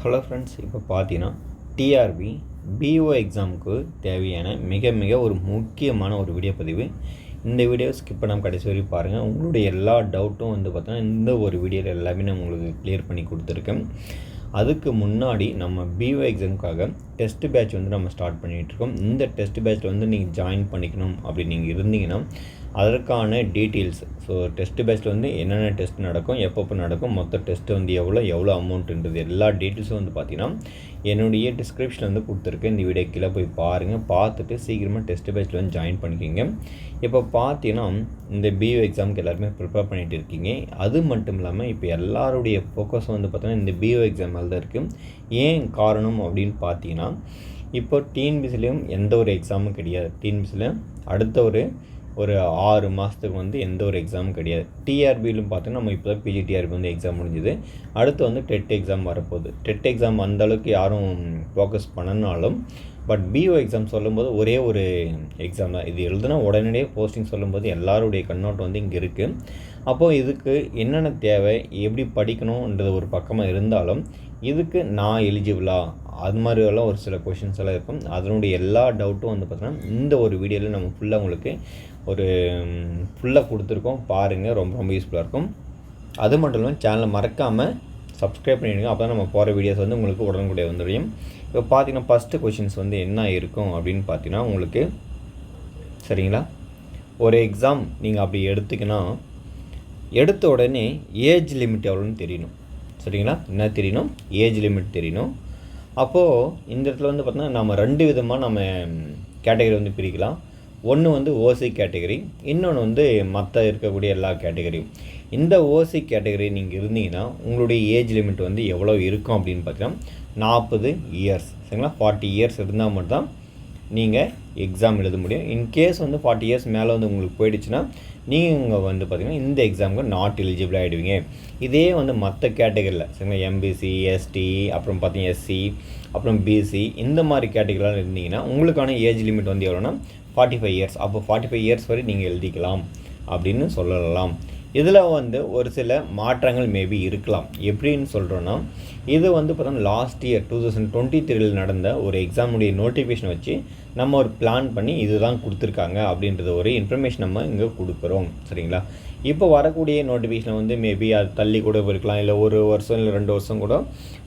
Hello friends, இப்போ பார்த்தீங்கன்னா TRP PO எக்ஸாமுக்கு தேவையான மிக ஒரு முக்கியமான ஒரு வீடியோ பதிவு. இந்த வீடியோ ஸ்கிப் பண்ணாமல் கடைசி வரைக்கும் பாருங்கள். உங்களுடைய எல்லா டவுட்டும் பார்த்தீங்கன்னா இந்த ஒரு வீடியோவில் எல்லாமே நான் உங்களுக்கு கிளியர் பண்ணி கொடுத்துருக்கேன். அதுக்கு முன்னாடி நம்ம பிஓ எக்ஸாமுக்காக டெஸ்ட் பேட்ச் நம்ம ஸ்டார்ட் பண்ணிகிட்ருக்கோம். இந்த டெஸ்ட் பேட்ச்சில் நீங்கள் ஜாயின் பண்ணிக்கணும் அப்படி நீங்கள் இருந்தீங்கன்னா அதற்கான டீட்டெயில்ஸ், ஸோ டெஸ்ட் பேட்ச்சில் என்னென்ன டெஸ்ட் நடக்கும், எப்பப்போ நடக்கும், மொத்த டெஸ்ட்டு எவ்வளோ அமௌண்ட்டுன்றது எல்லா டீட்டெயில்ஸும் பார்த்தீங்கன்னா என்னுடைய டிஸ்கிரிப்ஷனில் கொடுத்துருக்கேன். இந்த வீடியோ கீழே போய் பாருங்கள். பார்த்துட்டு சீக்கிரமாக டெஸ்ட் பேட்ச்சில் ஜாயின் பண்ணிக்கிங்க. இப்போ பார்த்தீங்கன்னா இந்த பிஓ எக்ஸாமுக்கு எல்லாருமே ப்ரிப்பேர் பண்ணிகிட்டு இருக்கீங்க. அது மட்டும் இல்லாமல் இப்போ எல்லாருடைய ஃபோக்கஸ் பார்த்தீங்கன்னா இந்த பிஓ எக்ஸாம் மேலே தான் இருக்குது. ஏன் காரணம் அப்படின்னு பார்த்தீங்கன்னா, இப்போ டிஎன்பிசிலையும் எந்த ஒரு எக்ஸாமும் கிடையாது. டிஎன்பிசியில் அடுத்த ஒரு 6 மாதத்துக்கு எந்த ஒரு எக்ஸாமும் கிடையாது. டிஆர்பியிலும் பார்த்தோன்னா நம்ம இப்போ தான் பிஜிடிஆர்பி எக்ஸாம் முடிஞ்சுது. அடுத்து டெட் எக்ஸாம் வரப்போகுது. டெட் எக்ஸாம் அந்தளவுக்கு யாரும் ஃபோக்கஸ் பண்ணனாலும், பட் பிஓ எக்ஸாம் சொல்லும்போது ஒரே ஒரு எக்ஸாம் தான். இது எழுதுனா உடனடியே போஸ்டிங் சொல்லும்போது எல்லாருடைய கண்ணோட்டம் இங்கே இருக்குது. அப்போது இதுக்கு என்னென்ன தேவை, எப்படி படிக்கணுன்றது ஒரு பக்கமாக இருந்தாலும் இதுக்கு நான் எலிஜிபிளா, அது மாதிரியெல்லாம் ஒரு சில கொஷின்ஸ் எல்லாம் இருக்கும். அதனுடைய எல்லா டவுட்டும் பார்த்தீங்கன்னா இந்த ஒரு வீடியோவில் நம்ம ஃபுல்லாக உங்களுக்கு ஃபுல்லாக கொடுத்துருக்கோம். பாருங்கள், ரொம்ப யூஸ்ஃபுல்லாக இருக்கும். அது மட்டும் இல்லாமல் சேனலை மறக்காமல் சப்ஸ்கிரைப் பண்ணிவிடுங்க. அப்போ தான் நம்ம போகிற வீடியோஸ் உங்களுக்கு உடனுக்குடைய வந்துடும். இப்போ பார்த்தீங்கன்னா ஃபஸ்ட்டு கொஷின்ஸ் என்ன இருக்கும் அப்படின்னு பார்த்தீங்கன்னா, உங்களுக்கு சரிங்களா, ஒரு எக்ஸாம் நீங்கள் அப்படி எடுத்துக்கினா எடுத்த உடனே ஏஜ் லிமிட் எவ்வளோன்னு தெரியணும். சரிங்களா, என்ன தெரியணும்? ஏஜ் லிமிட் தெரியணும். அப்போது இந்த இடத்துல பார்த்தீங்கன்னா நம்ம 2 விதமாக நம்ம கேட்டகரி பிரிக்கலாம். ஒன்று ஓசி கேட்டகரி, இன்னொன்று மற்ற இருக்கக்கூடிய எல்லா கேட்டகரியும். இந்த ஓசி கேட்டகரி நீங்கள் இருந்தீங்கன்னா உங்களுடைய ஏஜ் லிமிட் எவ்வளோ இருக்கும் அப்படின்னு பார்த்தீங்கன்னா 40 இயர்ஸ். சரிங்களா, 40 இயர்ஸ் இருந்தால் மட்டும்தான் நீங்கள் எக்ஸாம் எழுத முடியும். இன்கேஸ் 40 இயர்ஸ் மேலே உங்களுக்கு போயிடுச்சுன்னா நீங்கள் பார்த்தீங்கன்னா இந்த எக்ஸாமுக்கு நாட் எலிஜிபிள் ஆகிடுவீங்க. இதே மற்ற கேட்டகரியில் சரிங்களா, எம்பிசி, எஸ்டி, அப்புறம் பார்த்தீங்கன்னா எஸ்சி, அப்புறம் பிசி, இந்த மாதிரி கேட்டகரிலாம் இருந்தீங்கன்னா உங்களுக்கான ஏஜ் லிமிட் எவ்வளோன்னா 45 இயர்ஸ். அப்போ 45 இயர்ஸ் வரை நீங்கள் எழுதிக்கலாம் அப்படின்னு சொல்லலாம். இதில் ஒரு சில மாற்றங்கள் மேபி இருக்கலாம். எப்படின்னு சொல்கிறோன்னா, இது பார்த்தோன்னா லாஸ்ட் இயர் 2023 நடந்த ஒரு எக்ஸாமுடைய நோட்டிஃபிகேஷன் வச்சு நம்ம ஒரு பிளான் பண்ணி இதுதான் கொடுத்துருக்காங்க அப்படின்றது ஒரு இன்ஃபர்மேஷன் நம்ம இங்கே கொடுக்குறோம். சரிங்களா, இப்போ வரக்கூடிய நோட்டிஃபிகேஷன் மேபி அது தள்ளி கூட போயிருக்கலாம், இல்லை 1 வருஷம் இல்லை 2 வருஷம் கூட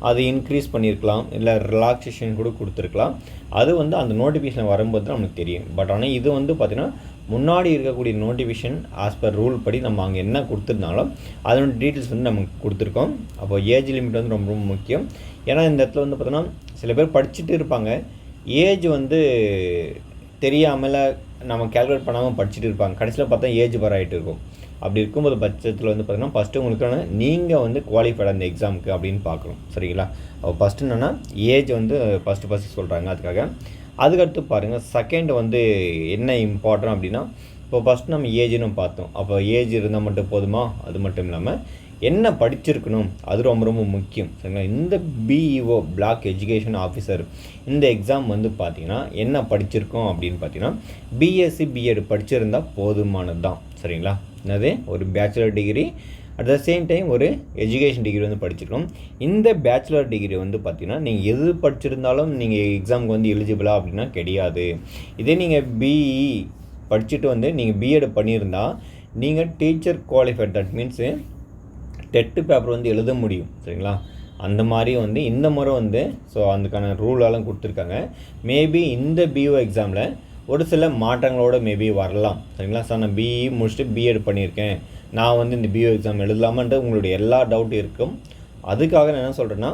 அது இன்க்ரீஸ் பண்ணியிருக்கலாம், இல்லை ரிலாக்ஸேஷன் கூட கொடுத்துருக்கலாம். அது அந்த நோட்டிஃபிகேஷன் வரும்போது தான் நமக்கு தெரியும். பட் ஆனால் இது பார்த்திங்கன்னா முன்னாடி இருக்கக்கூடிய நோட்டிஃபிகேஷன் ஆஸ் பர் ரூல் படி நம்ம அங்கே என்ன கொடுத்துருந்தாலும் அதோட டீட்டெயில்ஸ் நமக்கு கொடுத்துருக்கோம். அப்போ ஏஜ் லிமிட் ரொம்ப முக்கியம். ஏன்னா இந்த இடத்துல பார்த்தோன்னா சில பேர் படிச்சுட்டு இருப்பாங்க, ஏஜ் தெரியாமல் நம்ம கேல்குலேட் பண்ணாமல் படிச்சுட்டு இருப்பாங்க. கடைசியில் பார்த்தா ஏஜ் ஆகிட்டு இருக்கும். அப்படி இருக்கும்போது பட்சத்தில் பார்த்தீங்கன்னா ஃபஸ்ட்டு உங்களுக்கான நீங்கள் குவாலிஃபைட் அந்த எக்ஸாமுக்கு அப்படின்னு பார்க்கணும். சரிங்களா, அப்போ ஃபஸ்ட்டு என்னென்னா ஏஜ் ஃபஸ்ட்டு சொல்கிறாங்க. அதுக்கடுத்து பாருங்கள், செகண்ட் என்ன இம்பார்ட்டன்ட் அப்படின்னா, இப்போ ஃபஸ்ட் நம்ம ஏஜ்னு பார்த்தோம். அப்போ ஏஜ் இருந்தால் மட்டும் போதுமா? அது மட்டும் இல்லாமல் என்ன படிச்சிருக்கணும், அது ரொம்ப முக்கியம். சரிங்களா, இந்த பிஇஓ பிளாக் எஜுகேஷன் ஆஃபீஸர் இந்த எக்ஸாம் பார்த்தீங்கன்னா என்ன படிச்சிருக்கோம் அப்படின்னு பார்த்தீங்கன்னா பிஎஸ்சி பிஎட் படிச்சிருந்தால் போதுமானது தான். சரிங்களா, என்னது ஒரு bachelor degree, at the same time ஒரு எஜுகேஷன் டிகிரி படிச்சிருக்கணும். இந்த பேச்சுலர் டிகிரி பார்த்தீங்கன்னா நீங்கள் எது படிச்சிருந்தாலும் நீங்கள் எக்ஸாமுக்கு எலிஜிபிளா அப்படின்னா கிடையாது. இதே நீங்கள் பிஇ படிச்சுட்டு நீங்கள் பிஎட் பண்ணியிருந்தால் நீங்கள் teacher qualified, that means TET paper எழுத முடியும். சரிங்களா, அந்த மாதிரி இந்த முறை ஸோ அதுக்கான ரூலெல்லாம் கொடுத்துருக்காங்க. மேபி இந்த பிஓ எக்ஸாமில் ஒரு சில மாற்றங்களோட மேபி வரலாம். சரிங்களா, சார் நான் பிஇ முடிச்சுட்டு பிஎட் பண்ணியிருக்கேன், நான் இந்த பிஓ எக்ஸாம் எழுதலாமான்ட்டு உங்களுடைய எல்லா டவுட் இருக்கும். அதுக்காக நான் என்ன சொல்கிறேன்னா,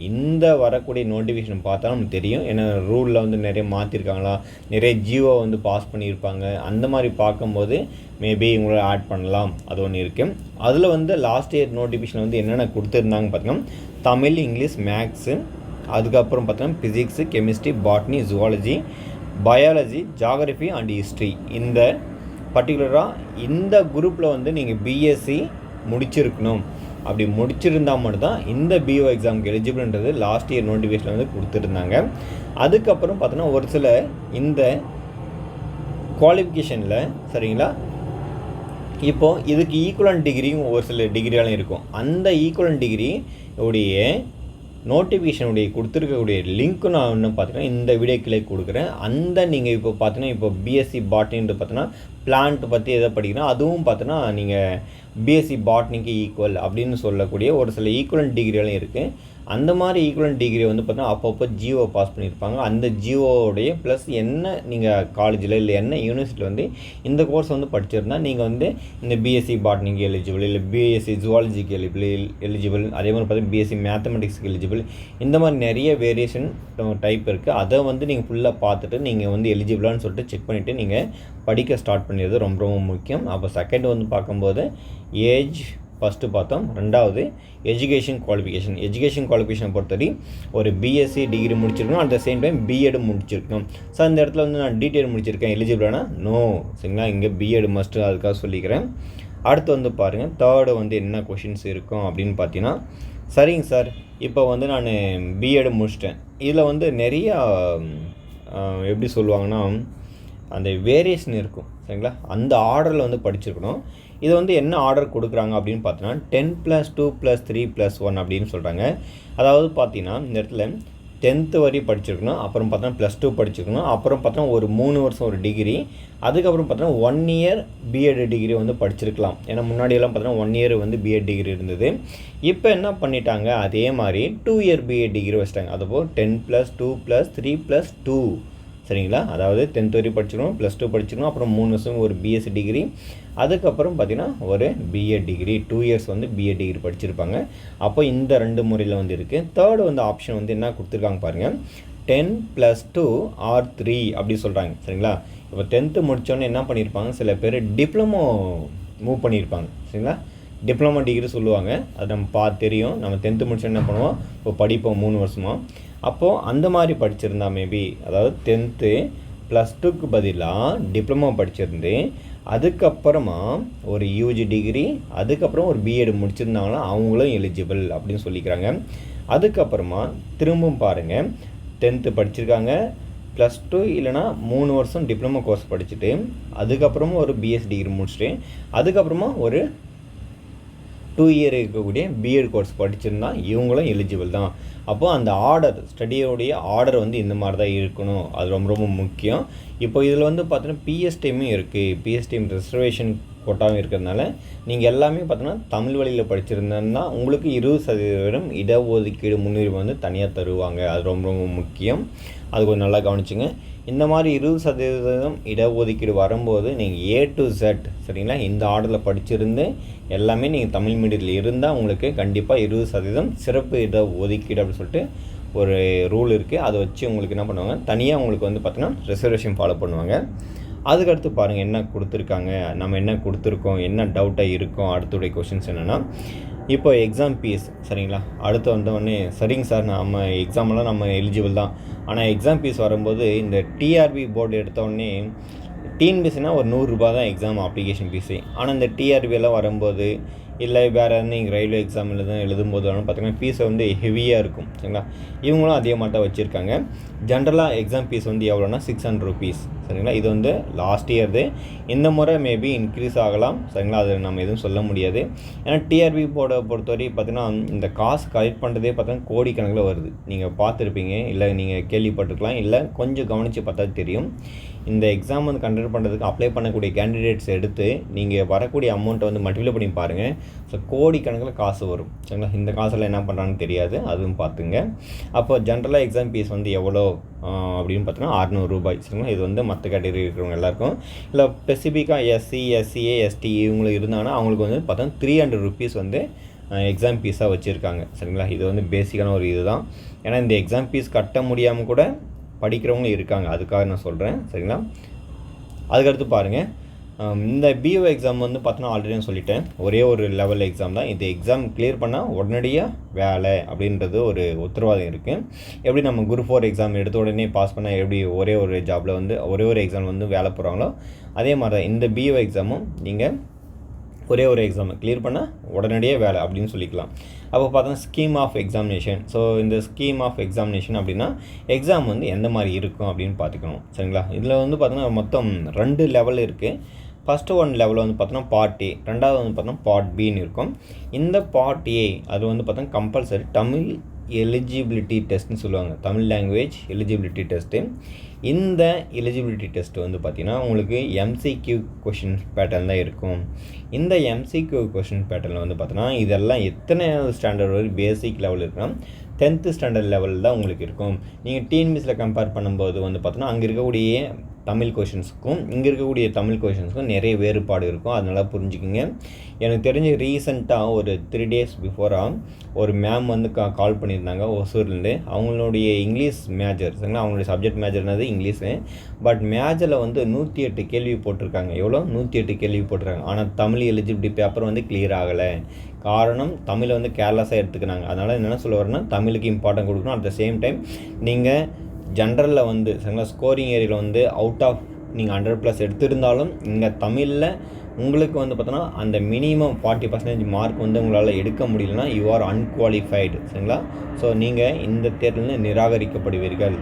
இந்த வரக்கூடிய நோட்டிஃபிகேஷன் பார்த்தா நமக்கு தெரியும். ஏன்னா ரூலில் நிறைய மாற்றிருக்காங்களா, நிறைய ஜியோ பாஸ் பண்ணியிருப்பாங்க. அந்த மாதிரி பார்க்கும்போது மேபி உங்களை ஆட் பண்ணலாம். அது ஒன்று இருக்குது. அதில் லாஸ்ட் இயர் நோட்டிஃபிகேஷன் என்னென்ன கொடுத்துருந்தாங்க பார்த்தீங்கன்னா, தமிழ், இங்கிலீஷ், மேக்ஸு, அதுக்கப்புறம் பார்த்தீங்கன்னா physics, chemistry, botany, zoology, biology, geography and history. இந்த பர்டிகுலராக இந்த குரூப்பில் நீங்கள் பிஎஸ்சி முடிச்சிருக்கணும். அப்படி முடிச்சிருந்தால் மட்டும்தான் இந்த பிஓ எக்ஸாமுக்கு எலிஜிபிள்ன்றது லாஸ்ட் இயர் நோட்டிஃபிகேஷன் கொடுத்துருந்தாங்க. அதுக்கப்புறம் பார்த்தோன்னா ஒரு சில இந்த குவாலிஃபிகேஷனில் சரிங்களா, இப்போது இதுக்கு ஈக்குவலன்ட் டிகிரியும் ஒரு சில டிகிரியாலும் இருக்கும். அந்த ஈக்குவலன்ட் டிகிரி உடைய நோட்டிஃபிகேஷனுடைய கொடுத்துருக்கக்கூடிய லிங்க்கும் நான் இன்னும் பார்த்தீங்கன்னா இந்த வீடியோக்கிலே கொடுக்குறேன். அந்த நீங்கள் இப்போ பார்த்தீங்கன்னா இப்போ பிஎஸ்சி பாட்னின்னு பார்த்தீங்கன்னா பிளான்ட் பற்றி எதை படிக்கிறோம் அதுவும் பார்த்தீங்கன்னா நீங்கள் பிஎஸ்சி பாட்னிக்கு ஈக்குவல் அப்படின்னு சொல்லக்கூடிய ஒரு சில ஈக்குவலன்ட் டிகிரிகளும் இருக்குது. அந்த மாதிரி ஈக்குவலன்ட் டிகிரி வந்து பார்த்தீங்கன்னா அப்பப்போ ஜிஓ பாஸ் பண்ணியிருப்பாங்க. அந்த ஜிஓடைய ப்ளஸ் என்ன நீங்கள் காலேஜில் இல்லை என்ன யூனிவர்சிட்டியில் வந்து இந்த கோர்ஸ் வந்து படிச்சிருந்தால் நீங்கள் வந்து இந்த பிஎஸ்சி பாட்னிக்கு எலிஜிபிள், இல்லை பிஎஸ்சி ஜுவாலஜிக்கு எலிஜிபிள், அதே மாதிரி பார்த்தீங்கன்னா பிஎஸ்சி மேத்தமெட்டிக்ஸுக்கு எலிஜிபிள், இந்த மாதிரி நிறைய வேரியேஷன் டைப் இருக்குது. அதை வந்து நீங்கள் ஃபுல்லாக பார்த்துட்டு நீங்கள் வந்து எலிஜிபிளான்னு சொல்லிட்டு செக் பண்ணிவிட்டு நீங்கள் படிக்க ஸ்டார்ட் பண்ணிடுறது ரொம்ப ரொம்ப முக்கியம். அப்போ செகண்ட் வந்து பார்க்கும்போது ஏஜ் ஃபஸ்ட்டு பார்த்தோம். ரெண்டாவது எஜுகேஷன் குவாலிஃபிகேஷனை பொறுத்தவரை ஒரு பிஎஸ்சி டிகிரி முடிச்சிருக்கணும், at the same time BEd முடிச்சிருக்கணும். ஸோ அந்த இடத்துல வந்து நான் டிடிஎட் முடிச்சிருக்கேன், எலிஜிபிளானா நோ, சரிங்களா? இங்கே பிஎட் மஸ்ட்டு, அதுக்காக சொல்லிக்கிறேன். அடுத்து வந்து பாருங்கள் தேர்டு வந்து என்ன கொஷின்ஸ் இருக்கும் அப்படின்னு பார்த்தீங்கன்னா, சரிங்க சார் இப்போ வந்து நான் பிஎட் முடிச்சிட்டேன், இதில் வந்து நிறையா எப்படி சொல்லுவாங்கன்னா அந்த வேரியேஷன் இருக்கும், சரிங்களா? அந்த ஆர்டரில் வந்து படிச்சிருக்கணும். இது வந்து என்ன ஆர்டர் கொடுக்குறாங்க அப்படின்னு பார்த்தீங்கன்னா 10+2+3+1 அப்படின்னு சொல்கிறாங்க. அதாவது பார்த்தீங்கன்னா இந்த இடத்துல 10th வரை படிச்சிருக்கணும், அப்புறம் பார்த்தோன்னா +2 படிச்சிருக்கணும், அப்புறம் பார்த்தோன்னா ஒரு 3 வருஷம் ஒரு டிகிரி, அதுக்கப்புறம் பார்த்தோன்னா 1 இயர் பிஎட் டிகிரி வந்து படிச்சிருக்கலாம். ஏன்னா முன்னாடியெல்லாம் பார்த்தோன்னா 1 இயர் வந்து பிஎட் டிகிரி இருந்தது. இப்போ என்ன பண்ணிட்டாங்க, அதே மாதிரி 2 இயர் பிஎட் டிகிரி வச்சிட்டாங்க. அதுபோல் 10+2+3+2, சரிங்களா? அதாவது 10th வரை படிச்சிருக்கணும், +2 படிச்சிருக்கணும், அப்புறம் 3 வருஷம் ஒரு பிஎஸ்சி டிகிரி, அதுக்கப்புறம் பார்த்திங்கன்னா ஒரு பிஎட் டிகிரி 2 இயர்ஸ் வந்து பிஎட் டிகிரி படிச்சிருப்பாங்க. அப்போ இந்த 2 முறையில் வந்து இருக்குது. தேர்டு வந்து ஆப்ஷன் வந்து என்ன கொடுத்துருக்காங்க பாருங்கள், 10+2 or 3 அப்படி சொல்கிறாங்க, சரிங்களா? இப்போ 10th முடித்தோன்னே என்ன பண்ணியிருப்பாங்க, சில பேர் டிப்ளமோ மூவ் பண்ணியிருப்பாங்க, சரிங்களா? டிப்ளமோ டிகிரி சொல்லுவாங்க, அது நம்ம தெரியும். நம்ம 10th முடிச்சோன்னு என்ன பண்ணுவோம், இப்போ படிப்போம் 3 வருஷமாக. அப்போது அந்த மாதிரி படிச்சிருந்தா மேபி, அதாவது 10th +2க்கு பதிலாக டிப்ளமோ படிச்சிருந்து அதுக்கப்புறமா ஒரு யூஜி டிகிரி, அதுக்கப்புறம் ஒரு பிஎட் முடிச்சிருந்தாங்கன்னா அவங்களும் எலிஜிபிள் அப்படின்னு சொல்லிக்கிறாங்க. அதுக்கப்புறமா திரும்பவும் பாருங்கள், 10th படிச்சிருக்காங்க, +2 இல்லைனா 3 வருஷம் டிப்ளமோ கோர்ஸ் படிச்சுட்டு அதுக்கப்புறமா ஒரு பிஎஸ் டிகிரி முடிச்சுட்டு அதுக்கப்புறமா ஒரு 2 இயர் இருக்கக்கூடிய பிஎட் கோர்ஸ் படிச்சிருந்தா இவங்களும் எலிஜிபிள் தான். அப்போது அந்த ஆர்டர், ஸ்டடியோடைய ஆர்டர் வந்து இந்த மாதிரி தான் இருக்கணும், அது ரொம்ப ரொம்ப முக்கியம். இப்போ இதில் வந்து பார்த்தீங்கன்னா பிஎஸ்டிஎம்மும் இருக்குது, பிஎஸ்டிஎம் ரிசர்வேஷன் கோட்டாவும் இருக்கிறதுனால நீங்கள் எல்லாமே பார்த்தீங்கன்னா தமிழ் வழியில் படிச்சிருந்தேன்னா உங்களுக்கு 20% இடஒதுக்கீடு முன்னுரிமை வந்து தனியாக தருவாங்க. அது ரொம்ப ரொம்ப முக்கியம், அது கொஞ்சம் நல்லா கவனிச்சுங்க. இந்த மாதிரி 20% இடஒதுக்கீடு வரும்போது நீங்கள் A to Z, சரிங்களா, இந்த ஆர்டரில் படிச்சிருந்து எல்லாமே நீங்கள் தமிழ் மீடியத்தில் இருந்தால் உங்களுக்கு கண்டிப்பாக 20% சிறப்பு இடஒதுக்கீடு அப்படின்னு சொல்லிட்டு ஒரு ரூல் இருக்குது. அதை வச்சு உங்களுக்கு என்ன பண்ணுவாங்க, தனியாக உங்களுக்கு வந்து பார்த்தீங்கன்னா ரிசர்வேஷன் ஃபாலோ பண்ணுவாங்க. அதுக்கடுத்து பாருங்கள் என்ன கொடுத்துருக்காங்க, நம்ம என்ன கொடுத்துருக்கோம், என்ன டவுட்டாக இருக்கும். அடுத்துடைய கொஷின்ஸ் என்னென்னா, இப்போ எக்ஸாம் ஃபீஸ், சரிங்களா, அடுத்து வந்தோடனே சரிங்க சார் நம்ம எக்ஸாமெல்லாம் நம்ம எலிஜிபிள் தான், ஆனால் எக்ஸாம் ஃபீஸ் வரும்போது இந்த டிஆர்பி போர்டு எடுத்தோடனே டிஎன்பிஎஸ்சினா ஒரு 100 ரூபா தான் எக்ஸாம் அப்ளிகேஷன் ஃபீஸு. ஆனால் இந்த டிஆர்பியெல்லாம் வரும்போது இல்லை வேறு நீங்கள் ரயில்வே எக்ஸாம் எழுதும்போது பார்த்தீங்கன்னா ஃபீஸை வந்து ஹெவியாக இருக்கும், சரிங்களா? இவங்களும் அதே மாதிரி தான் வச்சுருக்காங்க. ஜென்ரலாக எக்ஸாம் ஃபீஸ் வந்து எவ்வளோனா 600 rupees, சரிங்களா? இது வந்து லாஸ்ட் இயர்து, இந்த முறை மேபி இன்க்ரீஸ் ஆகலாம், சரிங்களா? அது நம்ம எதுவும் சொல்ல முடியாது. ஏன்னா டிஆர்பி போர்டை பொறுத்தவரை பார்த்தீங்கன்னா இந்த காசு கலெக்ட் பண்ணுறதே பார்த்தீங்கன்னா கோடிக்கணக்கில் வருது. நீங்கள் பார்த்துருப்பீங்க, இல்லை நீங்கள் கேள்விப்பட்டிருக்கலாம், இல்லை கொஞ்சம் கவனித்து பார்த்தா தெரியும். இந்த எக்ஸாம் வந்து கண்டக்ட் பண்ணுறதுக்கு அப்ளை பண்ணக்கூடிய கேண்டிடேட்ஸ் எடுத்து நீங்கள் வரக்கூடிய அமௌண்ட்டை வந்து மல்டிப்ளை பண்ணி பாருங்கள். ஸோ கோடிக்கணக்கில் காசு வரும், சரிங்களா? இந்த காசெல்லாம் என்ன பண்ணுறாங்கன்னு தெரியாது, அதுவும் பார்த்துங்க. அப்போ ஜென்ரலாக எக்ஸாம் ஃபீஸ் வந்து எவ்வளோ அப்படின்னு பார்த்தீங்கன்னா 600 ரூபாய், சரிங்களா? இது வந்து மற்ற கேட்டகரி இருக்கிறவங்க எல்லாருக்கும். இல்லை ஸ்பெசிஃபிக்காக எஸ்சி, எஸ்சிஏ, எஸ்டி இவங்களுக்கு இருந்தாங்கன்னா அவங்களுக்கு வந்து பார்த்தோன்னா 300 rupees வந்து எக்ஸாம் ஃபீஸாக வச்சுருக்காங்க, சரிங்களா? இது வந்து பேசிக்கான ஒரு இது தான். ஏன்னா இந்த எக்ஸாம் ஃபீஸ் கட்ட முடியாமல் கூட படிக்கிறவங்க இருக்காங்க, அதுக்காக நான் சொல்கிறேன், சரிங்களா? அதுக்கடுத்து பாருங்கள், இந்த பிஓ எக்ஸாம் வந்து பார்த்தோன்னா ஆல்ரெடி நான் சொல்லிட்டேன், ஒரே ஒரு லெவல் எக்ஸாம் தான். இந்த எக்ஸாம் கிளியர் பண்ணால் உடனடியாக வேலை அப்படின்றது ஒரு உத்தரவாதம் இருக்குது. எப்படி நம்ம குரூப் 4 எக்ஸாம் எடுத்த உடனே பாஸ் பண்ணால் எப்படி ஒரே ஒரு ஜாபில் வந்து ஒரே ஒரு எக்ஸாம் வந்து வேலை போகிறாங்களோ அதே மாதிரி தான் இந்த பிஓ எக்ஸாமும் நீங்கள் ஒரே ஒரு எக்ஸாம் கிளியர் பண்ணால் உடனடியாக வேலை அப்படின்னு சொல்லிக்கலாம். அப்போ பார்த்தோன்னா ஸ்கீம் ஆஃப் எக்ஸாமினேஷன். ஸோ இந்த ஸ்கீம் ஆஃப் எக்ஸாமினேஷன் அப்படின்னா எக்ஸாம் வந்து எந்த மாதிரி இருக்கும் அப்படின்னு பார்த்துக்கணும், சரிங்களா? இதில் வந்து பார்த்தோன்னா மொத்தம் 2 லெவல் இருக்குது. ஃபஸ்ட்டு 1 லெவலில் வந்து பார்த்தோன்னா பார்ட் ஏ, ரெண்டாவது வந்து பார்த்தோன்னா பார்ட் பின்னு இருக்கும். இந்த பார்ட் ஏ அது வந்து பார்த்தோன்னா கம்பல்சரி தமிழ் எலிஜிபிலிட்டி டெஸ்ட்னு சொல்லுவாங்க, தமிழ் லாங்குவேஜ் எலிஜிபிலிட்டி டெஸ்ட்டு. இந்த எலிஜிபிலிட்டி டெஸ்ட் வந்து பார்த்திங்கன்னா உங்களுக்கு எம்சிக்யூ கொஷின் பேட்டர்ன் தான் இருக்கும். இந்த எம்சிக்யூ கொஷின் பேட்டர்னில் வந்து பார்த்தோன்னா இதெல்லாம் எத்தனை ஸ்டாண்டர்ட் வரை பேசிக் லெவல் இருக்குன்னா 10th ஸ்டாண்டர்ட் லெவல் தான் உங்களுக்கு இருக்கும். நீங்கள் டிஎன்பிஎஸ்சியில் கம்பேர் பண்ணும்போது வந்து பார்த்தோன்னா அங்கே இருக்கக்கூடிய தமிழ் கொஷின்ஸுக்கும் இங்கே இருக்கக்கூடிய தமிழ் கொஷின்ஸுக்கும் நிறைய வேறுபாடு இருக்கும். அதனால் புரிஞ்சுக்குங்க. எனக்கு தெரிஞ்ச ரீசெண்டாக ஒரு 3 days பிஃபோராக ஒரு மேம் வந்து கால் பண்ணியிருந்தாங்க ஒசூர்லேருந்து. அவங்களுடைய இங்கிலீஷ் மேஜர், சரிங்களா, அவங்களுடைய சப்ஜெக்ட் மேஜர்னது இங்கிலீஷு. பட் மேஜரில் வந்து 108 கேள்வி போட்டிருக்காங்க. எவ்வளோ? 108 கேள்வி போட்டிருக்காங்க. ஆனால் தமிழ் எலிஜிபிலிட்டி பேப்பர் வந்து கிளியர் ஆகலை. காரணம் தமிழை வந்து கேர்லெஸ்ஸாக எடுத்துக்கிறாங்க. அதனால் என்னென்ன சொல்ல வரேன்னா தமிழுக்கு இம்பார்ட்டன்ட் கொடுக்கணும். அட் த சேம் டைம் நீங்கள் ஜென்ரலில் வந்து, சரிங்களா, ஸ்கோரிங் ஏரியாவில் வந்து அவுட் ஆஃப் நீங்கள் 100+ எடுத்திருந்தாலும் இங்கே தமிழில் உங்களுக்கு வந்து பார்த்தோன்னா அந்த மினிமம் 40% மார்க் வந்து உங்களால் எடுக்க முடியலன்னா யூ ஆர் அன்குவாலிஃபைடு, சரிங்களா. ஸோ நீங்கள் இந்த தேர்வில் நிராகரிக்கப்படுவீர்கள்,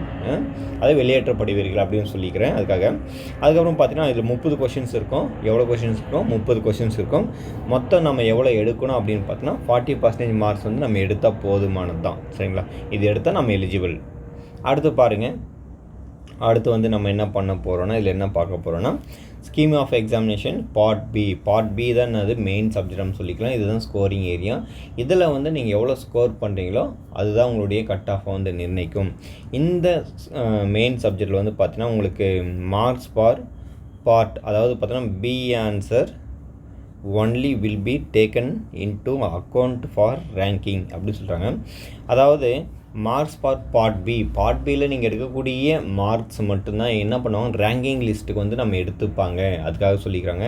அதை வெளியேற்றப்படுவீர்கள் அப்படின்னு சொல்லிக்கிறேன். அதுக்கப்புறம் பார்த்தீங்கன்னா இதில் 30 கொஷின்ஸ் இருக்கும். எவ்வளோ கொஷின்ஸ் இருக்கும்? 30 கொஷின்ஸ் இருக்கும். மொத்தம் நம்ம எவ்வளோ எடுக்கணும் அப்படின்னு பார்த்தோன்னா 40% மார்க்ஸ் வந்து நம்ம எடுத்தால் போதுமானது தான், சரிங்களா. இது எடுத்தால் நம்ம எலிஜிபிள். அடுத்து பாருங்கள், அடுத்து வந்து நம்ம என்ன பண்ண போகிறோன்னா இதில் என்ன பார்க்க போகிறோன்னா scheme of examination part B தான் அது மெயின் சப்ஜெக்ட்னு சொல்லிக்கலாம். இதுதான் ஸ்கோரிங் ஏரியா. இதில் வந்து நீங்கள் எவ்வளோ ஸ்கோர் பண்ணுறீங்களோ அதுதான் உங்களுடைய கட் ஆஃபை வந்து நிர்ணயிக்கும். இந்த மெயின் சப்ஜெக்டில் வந்து பார்த்தீங்கன்னா உங்களுக்கு மார்க்ஸ் ஃபார் பார்ட், அதாவது பார்த்தீங்கன்னா B answer only will be taken into account for ranking அப்படின்னு சொல்கிறாங்க. அதாவது மார்க்ஸ் ஃபார் பார்ட் பியில் நீங்கள் எடுக்கக்கூடிய மார்க்ஸ் மட்டும்தான் என்ன பண்ணுவாங்க, ரேங்கிங் லிஸ்ட்டுக்கு வந்து நம்ம எடுத்துப்பாங்க, அதுக்காக சொல்லிக்கிறாங்க.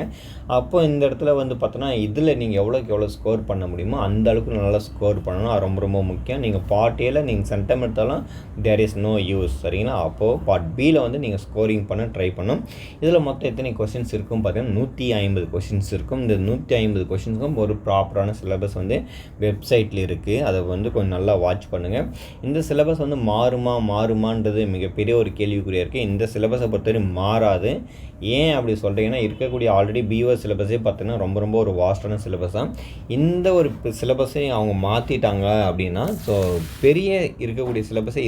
அப்போ இந்த இடத்துல வந்து பார்த்தோன்னா இதில் நீங்கள் எவ்வளோக்கு எவ்வளோ ஸ்கோர் பண்ண முடியுமோ அந்த அளவுக்கு நல்லா ஸ்கோர் பண்ணணும். அது ரொம்ப ரொம்ப முக்கியம். நீங்கள் பார்ட் ஏல நீங்கள் சென்டம் எடுத்தாலும் தேர் இஸ் நோ யூஸ், சரிங்களா. அப்போது பார்ட் பியில் வந்து நீங்கள் ஸ்கோரிங் பண்ண ட்ரை பண்ணணும். இதில் மொத்தம் எத்தனை கொஷின்ஸ் இருக்கும் பார்த்தீங்கன்னா 150 கொஷின்ஸ் இருக்கும். இந்த 150 கொஷின்ஸுக்கும் ஒரு ப்ராப்பரான சிலபஸ் வந்து வெப்சைட்டில் இருக்குது. அதை வந்து கொஞ்சம் நல்லா வாட்ச் பண்ணுங்கள். இந்த சிலபஸ் வந்து மாறுமான்றது மிகப்பெரிய ஒரு கேள்விக்குறியாக இருக்குது. இந்த சிலபஸை பொறுத்தவரை மாறாது. ஏன் அப்படி சொல்கிறீங்கன்னா இருக்கக்கூடிய ஆல்ரெடி பிஓ சிலபஸே பார்த்தீங்கன்னா ரொம்ப ரொம்ப ஒரு வாஸ்டான சிலபஸ் தான். இந்த ஒரு சிலபஸை அவங்க மாற்றிட்டாங்க அப்படின்னா, ஸோ பெரிய இருக்கக்கூடிய சிலபஸே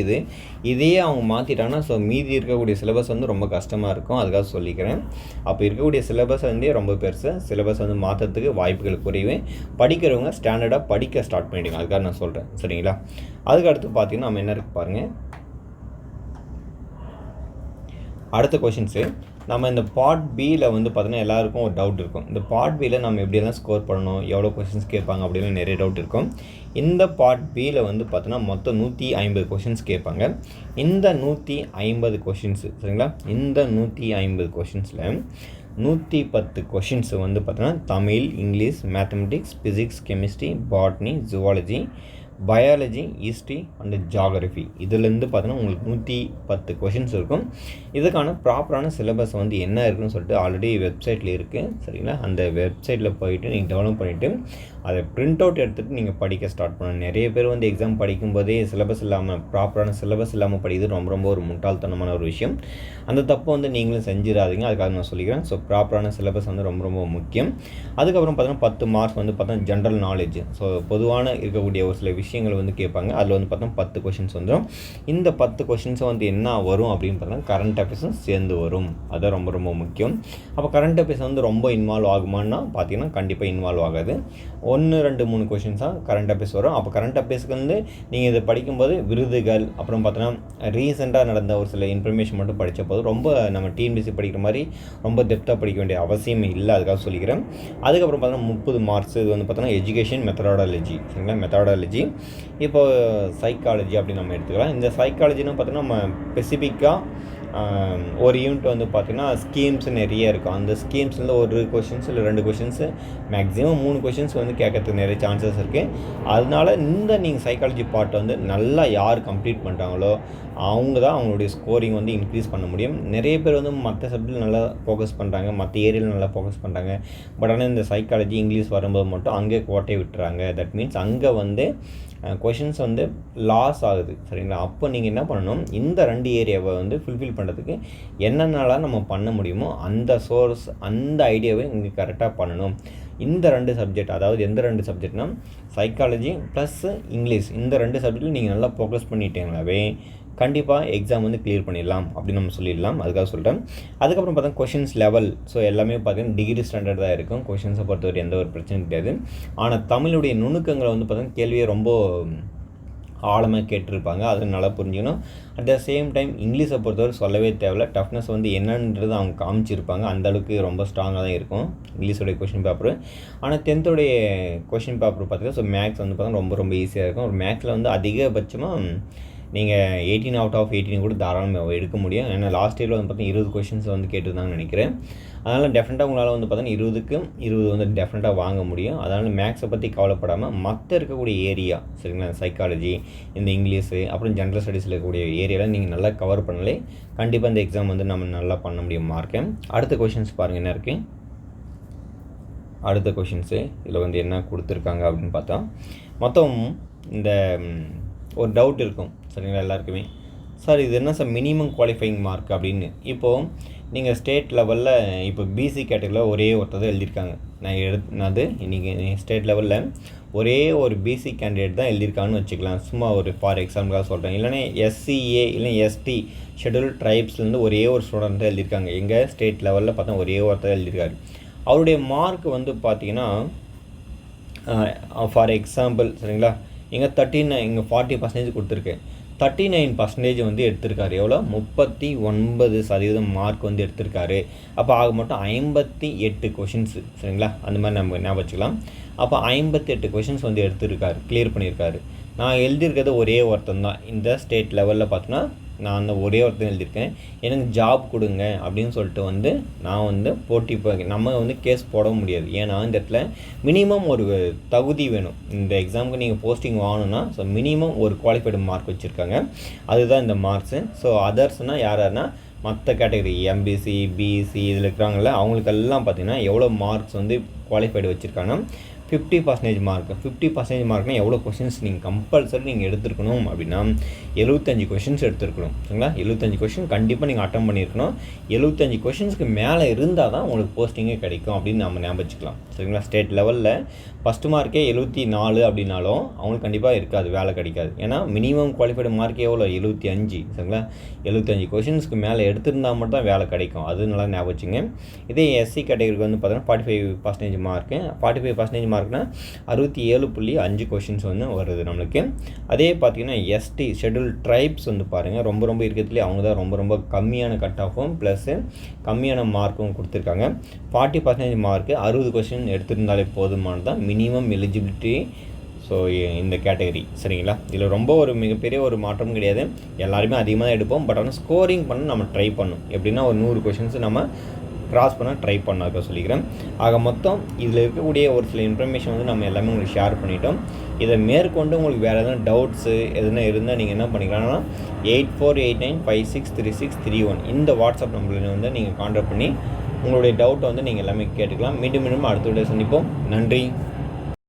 இதையே அவங்க மாற்றிட்டாங்கன்னா ஸோ மீதி இருக்கக்கூடிய சிலபஸ் வந்து ரொம்ப கஷ்டமாக இருக்கும். அதுக்காக சொல்லிக்கிறேன். அப்போ இருக்கக்கூடிய சிலபஸ் வந்து ரொம்ப பெருசு. சிலபஸ் வந்து மாற்றத்துக்கு வாய்ப்புகள் குறைவு. படிக்கிறவங்க ஸ்டாண்டர்டாக படிக்க ஸ்டார்ட் பண்ணிவிடுங்க. அதுக்காக நான் சொல்கிறேன், சரிங்களா. அதுக்கு அடுத்து பார்த்தீங்கன்னா நம்ம என்ன இருக்குது பாருங்கள். அடுத்த கொஷின்ஸு நம்ம இந்த பார்ட் பியில் வந்து பார்த்தீங்கன்னா எல்லாருக்கும் ஒரு டவுட் இருக்கும். இந்த பார்ட் பியில் நம்ம எப்படியெல்லாம் ஸ்கோர் பண்ணணும், எவ்வளோ கொஷின்ஸ் கேட்பாங்க அப்படின்னு நிறைய டவுட் இருக்கும். இந்த பார்ட் பியில் வந்து பார்த்தோன்னா மொத்தம் 150 கொஷின்ஸ் கேட்பாங்க. இந்த 150 கொஷின்ஸு, சரிங்களா, இந்த 150 கொஷின்ஸில் 110 கொஷின்ஸ் வந்து பார்த்தோன்னா Tamil, English, mathematics, physics, chemistry, botany, zoology, biology, history and geography, இதுலேருந்து பார்த்தீங்கன்னா உங்களுக்கு 110 கொஷின்ஸ் இருக்கும். இதுக்கான ப்ராப்பரான சிலபஸ் வந்து என்ன இருக்குன்னு சொல்லிட்டு ஆல்ரெடி வெப்சைட்டில் இருக்குது, சரிங்களா. அந்த வெப்சைட்டில் போயிட்டு நீங்கள் டெவலப் பண்ணிவிட்டு அதை பிரிண்ட் அவுட் எடுத்துகிட்டு நீங்கள் படிக்க ஸ்டார்ட் பண்ணணும். நிறைய பேர் வந்து எக்ஸாம் படிக்கும்போதே சிலபஸ் இல்லாமல், ப்ராப்பரான சிலபஸ் இல்லாமல் படிக்கிறது ரொம்ப ரொம்ப ஒரு முட்டாள்தனமான ஒரு விஷயம். அந்த தப்பு வந்து நீங்களும் செஞ்சிடாதீங்க. அதுக்காக நான் சொல்லிக்கிறேன். ஸோ ப்ராப்பரான சிலபஸ் வந்து ரொம்ப ரொம்ப முக்கியம். அதுக்கப்புறம் பார்த்தீங்கன்னா 10 மார்க்ஸ் வந்து பார்த்தீங்கன்னா ஜென்ரல் நாலேஜ், ஸோ பொதுவான இருக்கக்கூடிய ஒரு சில விஷயங்கள் வந்து கேட்பாங்க. அதில் வந்து பார்த்தோன்னா 10 கொஷின்ஸ் வந்துடும். இந்த 10 கொஷின்ஸும் வந்து என்ன வரும் அப்படின்னு பார்த்தீங்கன்னா கரண்ட் அஃபேர்ஸும் சேர்ந்து வரும். அதுதான் ரொம்ப ரொம்ப முக்கியம். அப்போ கரண்ட் அஃபேர்ஸ் வந்து ரொம்ப இன்வால்வ் ஆகுமான்னா பார்த்தீங்கன்னா கண்டிப்பாக இன்வால்வ் ஆகாது. 1, 2, 3 கொஷின்ஸாக கரண்ட் அஃபேர்ஸ் வரும். அப்போ கரண்ட் அஃபேர்ஸ்க்கு வந்து நீங்கள் இதை படிக்கும்போது விருதுகள், அப்புறம் பார்த்தோன்னா ரீசெண்டாக நடந்த ஒரு சில இன்ஃபர்மேஷன் மட்டும் படித்த போது ரொம்ப நம்ம டிஎன்பிஎஸ்சி படிக்கிற மாதிரி ரொம்ப டெப்த்தாக படிக்க வேண்டிய அவசியம் இல்லை. அதுக்காக சொல்லிக்கிறேன். அதுக்கப்புறம் பார்த்தோன்னா 30 மார்க்ஸ். இது வந்து பார்த்தோன்னா எஜுகேஷன் மெத்தடாலஜி, சரிங்களா, மெத்தடாலஜி. இப்போ சைக்காலஜி அப்படின்னு நம்ம எடுத்துக்கலாம். இந்த சைக்காலஜின்னு பார்த்தோன்னா நம்ம ஸ்பெசிஃபிக்காக ஒரு யூனிட் வந்து பார்த்திங்கன்னா ஸ்கீம்ஸ் நிறைய இருக்கும். அந்த ஸ்கீம்ஸில் ஒரு கொஷின்ஸ் இல்லை 2 கொஷின்ஸு, மேக்ஸிமம் 3 கொஷின்ஸ் வந்து கேட்கறதுக்கு நிறைய சான்சஸ் இருக்குது. அதனால் இந்த நீங்கள் சைக்காலஜி பார்ட் வந்து நல்லா யார் கம்ப்ளீட் பண்ணுறாங்களோ அவங்க தான் அவங்களுடைய ஸ்கோரிங் வந்து இன்க்ரீஸ் பண்ண முடியும். நிறைய பேர் வந்து மற்ற சப்ஜெக்டில் நல்லா ஃபோக்கஸ் பண்ணுறாங்க, மற்ற ஏரியாவில் நல்லா ஃபோக்கஸ் பண்ணுறாங்க. பட் ஆனால் இந்த சைக்காலஜி, இங்கிலீஷ் வரும்போது மட்டும் அங்கே கோட்டையை விட்டுறாங்க. தட் மீன்ஸ் அங்கே வந்து கொஷின்ஸ் வந்து லாஸ் ஆகுது, சரிங்களா. அப்போ நீங்கள் என்ன பண்ணணும், இந்த 2 ஏரியாவை வந்து ஃபுல்ஃபில் பண்ணுறதுக்கு என்னென்னலாம் நம்ம பண்ண முடியுமோ அந்த சோர்ஸ், அந்த ஐடியாவை இங்கே கரெக்டாக பண்ணணும். இந்த 2 சப்ஜெக்ட், அதாவது எந்த 2 சப்ஜெக்ட்னா சைக்காலஜி ப்ளஸ் இங்கிலீஷ், இந்த 2 சப்ஜெக்ட்டில் நீங்கள் நல்லா ஃபோக்கஸ் பண்ணிட்டீங்கனாவே கண்டிப்பாக எக்ஸாம் வந்து கிளியர் பண்ணிடலாம் அப்படின்னு நம்ம சொல்லிடலாம். அதுக்காக சொல்கிறேன். அதுக்கப்புறம் பார்த்தா கொஷின்ஸ் லெவல், ஸோ எல்லாமே பார்த்தீங்கன்னா டிகிரி ஸ்டாண்டர்ட் தான் இருக்கும். கொஷின்ஸை பொறுத்தவரை எந்த ஒரு பிரச்சனையும் கிடையாது. ஆனால் தமிழுடைய நுணுக்கங்களை வந்து பார்த்தீங்கன்னா கேள்வியை ரொம்ப ஆழமாக கேட்டிருப்பாங்க, அது நல்லா புரிஞ்சுக்கணும். அட் த சேம் டைம் இங்கிலீஷை பொறுத்தவரை சொல்லவே தேவையில்ல, டஃப்னஸ் வந்து என்னன்றது அவங்க காமிச்சிருப்பாங்க, அந்தளவுக்கு ரொம்ப ஸ்ட்ராங்காக தான் இருக்கும் இங்கிலீஷோடைய கொஷின் பேப்பரு. ஆனால் 10th கொஷின் பேப்பர் பார்த்தீங்கன்னா ஸோ மேக்ஸ் வந்து பார்த்தீங்கன்னா ரொம்ப ரொம்ப ஈஸியாக இருக்கும். ஒரு மேக்ஸில் வந்து அதிகபட்சமாக நீங்கள் 18 out of 18 கூட தாராளமாக எடுக்க முடியும். ஏன்னா லாஸ்ட் இயரில் வந்து பார்த்தீங்கன்னா 20 கொஷின்ஸ் வந்து கேட்டிருந்தாங்கன்னு நினைக்கிறேன். அதனால் டெஃபினட்டாக உங்களால் வந்து பார்த்தீங்கன்னா 20க்கு 20 வந்து டெஃபினட்டாக வாங்க முடியும். அதனால் மேக்ஸை பற்றி கவலைப்படாமல் மற்ற இருக்கக்கூடிய ஏரியா, சரிங்களா, சைக்காலஜி, இந்த இங்கிலீஷு, அப்புறம் ஜென்ரல் ஸ்டடீஸில் இருக்கக்கூடிய ஏரியாவில் நீங்கள் நல்லா கவர் பண்ணலே கண்டிப்பாக இந்த எக்ஸாம் வந்து நம்ம நல்லா பண்ண முடியும் மார்க்கை. அடுத்த கொஷின்ஸ் பாருங்கள் என்ன இருக்குது. அடுத்த கொஷின்ஸு இதில் வந்து என்ன கொடுத்துருக்காங்க அப்படின்னு பார்த்தா, மொத்தம் இந்த ஒரு டவுட் இருக்கும், சரிங்களா, எல்லாருக்குமே. சார் இது என்ன சார் மினிமம் குவாலிஃபைங் மார்க் அப்படின்னு. இப்போது நீங்கள் ஸ்டேட் லெவலில் இப்போ பிசி கேட்டகரியில் ஒரே ஒருத்தர் தான் எழுதியிருக்காங்க. நான் இன்றைக்கி ஸ்டேட் லெவலில் ஒரே ஒரு பிசி கேண்டிடேட் தான் எழுதியிருக்காங்கன்னு வச்சுக்கலாம். சும்மா ஒரு ஃபார் எக்ஸாம்பிளாக சொல்கிறேன். இல்லைன்னா எஸ்சிஏ இல்லை எஸ்டி ஷெட்யூல்டு ட்ரைப்ஸ்லேருந்து ஒரே ஒரு ஸ்டூடெண்ட் தான் எழுதியிருக்காங்க. எங்கள் ஸ்டேட் லெவலில் பார்த்தா ஒரே ஒருத்தர் எழுதியிருக்காரு. அவருடைய மார்க் வந்து பார்த்திங்கன்னா ஃபார் எக்ஸாம்பிள், சரிங்களா, இங்கே 40% கொடுத்துருக்கு. 39% வந்து எடுத்திருக்காரு. எவ்வளோ? 39% மார்க் வந்து எடுத்திருக்காரு. அப்போ ஆக மட்டும் 58 கொஷின்ஸு, சரிங்களா, அந்த மாதிரி நம்ம ஞாபகம் வச்சுக்கலாம். அப்போ 58 கொஷின்ஸ் வந்து எடுத்திருக்காரு, கிளியர் பண்ணியிருக்காரு. நான் எழுதியிருக்கிறது ஒரே ஒருத்தன் தான். இந்த ஸ்டேட் லெவலில் பார்த்தோன்னா நான் அந்த ஒரே ஒருத்தன் எழுதியிருக்கேன். எனக்கு ஜாப் கொடுங்க அப்படின்னு சொல்லிட்டு வந்து நான் வந்து போட்டி நம்ம வந்து கேஸ் போட முடியாது. ஏன்னா இந்த இடத்துல மினிமம் ஒரு தகுதி வேணும். இந்த எக்ஸாமுக்கு நீங்கள் போஸ்டிங் வாங்கணும்னா ஸோ மினிமம் ஒரு குவாலிஃபைடு மார்க் வச்சுருக்காங்க, அதுதான் இந்த மார்க்ஸு. ஸோ அதர்ஸ்னால் யாருன்னா மற்ற கேட்டகரி எம்பிசி, பிசி இதில் இருக்கிறாங்கள அவங்களுக்கெல்லாம் பார்த்திங்கன்னா எவ்வளோ மார்க்ஸ் வந்து குவாலிஃபைடு வச்சுருக்காங்கன்னா 50% மார்க். 50% மார்க்னால் எவ்வளோ கொஷின்ஸ் நீங்கள் கம்பல்சரி நீங்கள் எடுத்துருக்கணும் அப்படின்னா 75 கொஷின்ஸ் எடுத்துருக்கணும், சரிங்களா. 75 கொஷின் கண்டிப்பாக நீங்கள் அட்டன் பண்ணியிருக்கணும். 75 கொஷின்ஸ்க்கு மேலே இருந்தால் தான் உங்களுக்கு போஸ்டிங்கே கிடைக்கும் அப்படின்னு நம்ம ஞாபகம் வச்சுக்கலாம், சரிங்களா. ஸ்டேட் லெவலில் ஃபஸ்ட்டு மார்க்கே 74 அப்படின்னாலும் அவங்களுக்கு கண்டிப்பாக இருக்காது, வேலை கிடைக்காது. ஏன்னா மினிமம் குவாலிஃபைடு மார்க்கே எவ்வளோ? 75, சரிங்களா. 75 கொஷின்ஸ்க்கு மேலே எடுத்திருந்தால் மட்டும் தான் வேலை கிடைக்கும், அது நல்லா ஞாபகம் வச்சுங்க. இதே எஸ்சி கேட்டகரிக்கு வந்து பார்த்தீங்கன்னா 45% மார்க்கு. 45% மார்க்னா 67.5 கொஷின்ஸ் வந்து வருது நம்மளுக்கு. அதே பார்த்திங்கன்னா எஸ்டி ஷெட்யூல் ட்ரைப்ஸ் வந்து பாருங்கள் ரொம்ப ரொம்ப இருக்கிறதுலேயே அவங்க தான் ரொம்ப ரொம்ப கம்மியான கட் ஆஃபும் ப்ளஸ்ஸு கம்மியான மார்க்கும் கொடுத்துருக்காங்க. 40% மார்க்கு 60 கொஷின் எடுத்திருந்தாலே போதுமானது தான் மினிமம் எலிஜிபிலிட்டி. ஸோ இந்த கேட்டகரி, சரிங்களா. இதில் ரொம்ப ஒரு மிகப்பெரிய ஒரு மாற்றம் கிடையாது, எல்லாருமே அதிகமாக தான் எடுப்போம். பட் ஆனால் ஸ்கோரிங் பண்ண நம்ம ட்ரை பண்ணணும். எப்படின்னா ஒரு 100 கொஷின்ஸ் நம்ம க்ராஸ் பண்ண ட்ரை பண்ணாக்க சொல்லிக்கிறேன். ஆக மொத்தம் இதில் இருக்கக்கூடிய ஒரு சில இன்ஃபர்மேஷன் வந்து நம்ம எல்லாமே உங்களுக்கு ஷேர் பண்ணிட்டோம். இதை மேற்கொண்டு உங்களுக்கு வேறு எதனா டவுட்ஸு எதுனா இருந்தால் நீங்கள் என்ன பண்ணிக்கலாம்னா 8489563631 இந்த வாட்ஸ்அப் நம்பரில் வந்து நீங்கள் கான்டாக்ட் பண்ணி உங்களுடைய டவுட்டை வந்து நீங்கள் எல்லாமே கேட்டுக்கலாம். மீண்டும் அடுத்த வீடியோ சந்திப்போம். நன்றி.